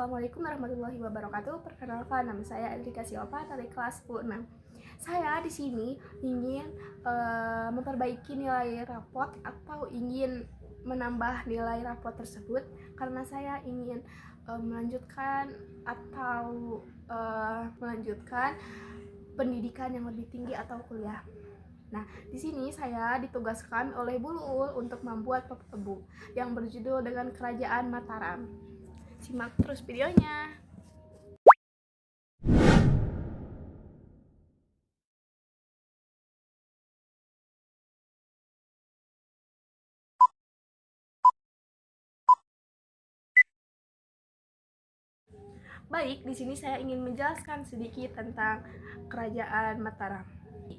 Assalamualaikum warahmatullahi wabarakatuh. Perkenalkan, nama saya Andrika Silva dari kelas 10-6. Saya di sini ingin memperbaiki nilai rapot atau ingin menambah nilai rapot tersebut karena saya ingin melanjutkan pendidikan yang lebih tinggi atau kuliah. Nah, di sini saya ditugaskan oleh Bu Luul untuk membuat pop-up yang berjudul dengan Kerajaan Mataram. Simak terus videonya. Baik, di sini saya ingin menjelaskan sedikit tentang Kerajaan Mataram.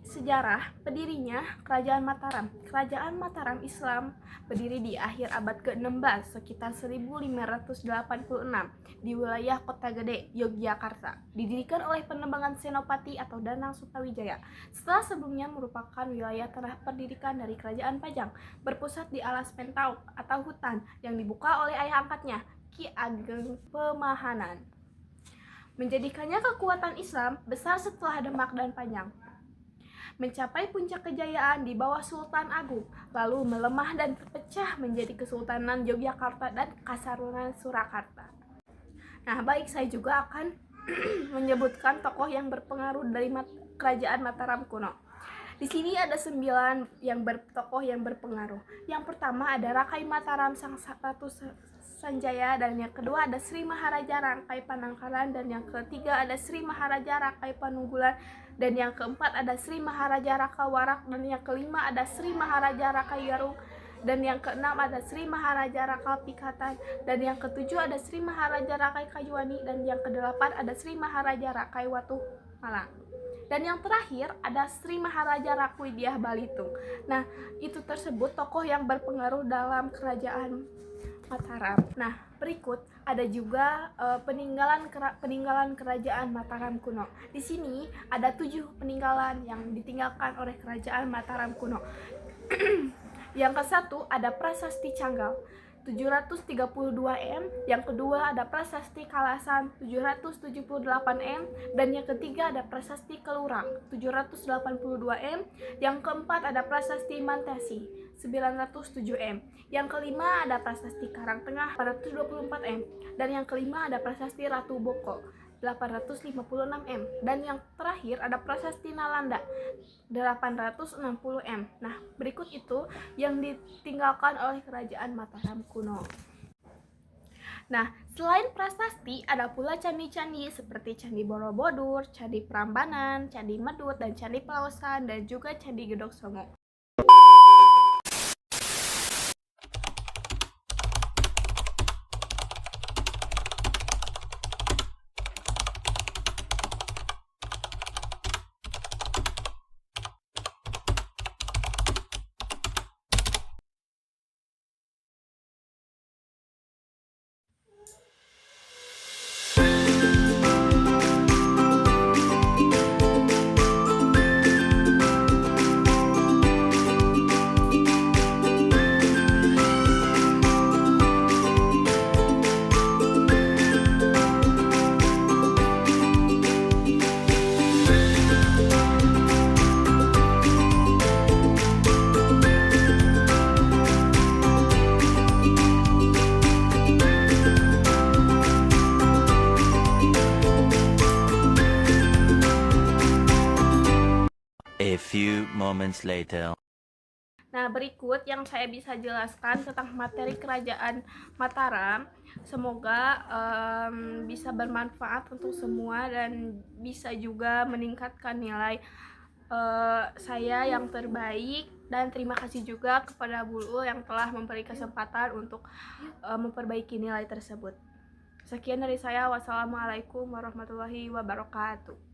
Sejarah pendirinya Kerajaan Mataram. Kerajaan Mataram Islam berdiri di akhir abad ke-16 sekitar 1586 di wilayah Kota Gede, Yogyakarta. Didirikan oleh Penebangan Senopati atau Danang Sutawijaya. Setelah sebelumnya merupakan wilayah tanah pendidikan dari Kerajaan Pajang, berpusat di alas Pentauk atau hutan yang dibuka oleh ayah angkatnya, Ki Ageng Pemahanan. Menjadikannya kekuatan Islam besar setelah Demak dan Pajang. Mencapai puncak kejayaan di bawah Sultan Agung, lalu melemah dan terpecah menjadi Kesultanan Yogyakarta dan Kasarunan Surakarta. Nah, baik, saya juga akan menyebutkan tokoh yang berpengaruh dari Kerajaan Mataram kuno. Di sini ada 9 tokoh yang berpengaruh. Yang pertama ada Rakai Mataram Sang Ratu Sanjaya, dan yang kedua ada Sri Maharaja Rangkai Panangkalan, dan yang ketiga ada Sri Maharaja Rangkai Panunggulan, dan yang keempat ada Sri Maharaja Raka Warak, dan yang kelima ada Sri Maharaja Raka Yarung, dan yang keenam ada Sri Maharaja Raka Pikatan, dan yang ketujuh ada Sri Maharaja Rakai Kajuani, dan yang kedelapan ada Sri Maharaja Rakai Watu Malang. Dan yang terakhir ada Sri Maharaja Rakwidiah Balitung. Nah, itu tersebut tokoh yang berpengaruh dalam Kerajaan Mataram. Nah, berikut ada juga peninggalan Kerajaan Mataram kuno. Di sini ada 7 peninggalan yang ditinggalkan oleh Kerajaan Mataram kuno. Yang ke-1 ada Prasasti Canggal 732 M, yang kedua ada Prasasti Kalasan 778 M, dan yang ketiga ada Prasasti Kelurang 782 M, yang keempat ada Prasasti Mantesi 907 M, yang kelima ada Prasasti Karangtengah 424 M, dan yang kelima ada Prasasti Ratu Boko 856 M, dan yang terakhir ada Prasasti Nalanda 860 M. Nah, berikut itu yang ditinggalkan oleh Kerajaan Mataram kuno. Nah, selain prasasti, ada pula candi-candi seperti Candi Borobudur, Candi Prambanan, Candi Medut, dan Candi Pelausan, dan juga Candi Gedog Songo. A few moments later. Nah, berikut yang saya bisa jelaskan tentang materi Kerajaan Mataram. Semoga bisa bermanfaat untuk semua dan bisa juga meningkatkan nilai saya yang terbaik. Dan terima kasih juga kepada Bu Luul yang telah memberi kesempatan untuk memperbaiki nilai tersebut. Sekian dari saya. Wassalamualaikum warahmatullahi wabarakatuh.